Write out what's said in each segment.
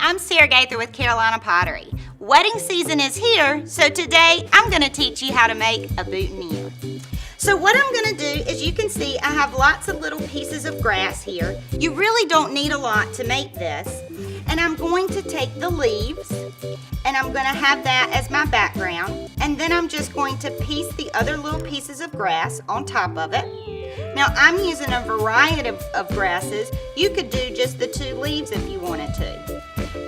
I'm Sarah Gaither with Carolina Pottery. Wedding season is here, so today I'm going to teach you how to make a boutonniere. So what I'm going to do is, you can see I have lots of little pieces of grass here. You really don't need a lot to make this. And I'm going to take the leaves and I'm going to have that as my background. And then I'm just going to piece the other little pieces of grass on top of it. Now I'm using a variety of grasses. You could do just the 2 leaves if you wanted to.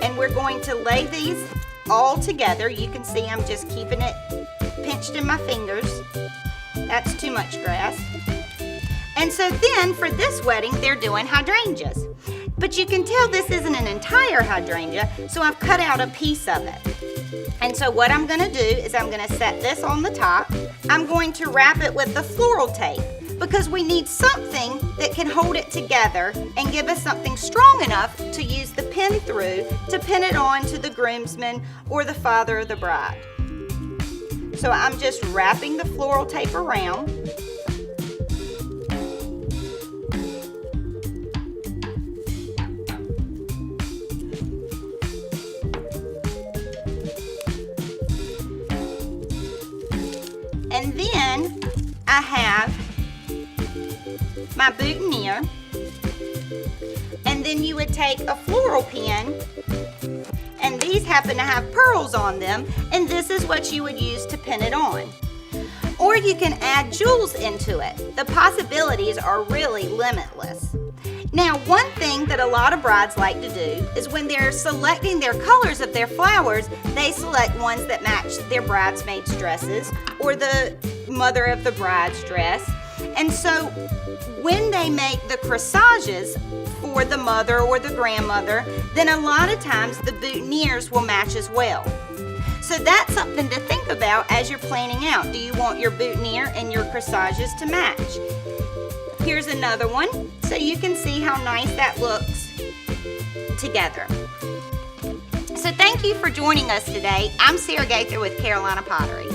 And we're going to lay these all together. You can see I'm just keeping it pinched in my fingers. That's too much grass. And so then for this wedding, they're doing hydrangeas. But you can tell this isn't an entire hydrangea, so I've cut out a piece of it. And so what I'm going to do is I'm going to set this on the top. I'm going to wrap it with the floral tape because we need something that can hold it together and give us something strong enough to use the pin through to pin it on to the groomsman or the father of the bride. So I'm just wrapping the floral tape around. And then I have my boutonniere, and then you would take a floral pin, and these happen to have pearls on them, and this is what you would use to pin it on. Or you can add jewels into it. The possibilities are really limitless. Now, one thing that a lot of brides like to do is when they're selecting their colors of their flowers, they select ones that match their bridesmaids' dresses or the mother of the bride's dress. And so when they make the corsages for the mother or the grandmother, then a lot of times the boutonnieres will match as well. So that's something to think about as you're planning out. Do you want your boutonniere and your corsages to match? Here's another one, so you can see how nice that looks together. So thank you for joining us today. I'm Sarah Gaither with Carolina Pottery.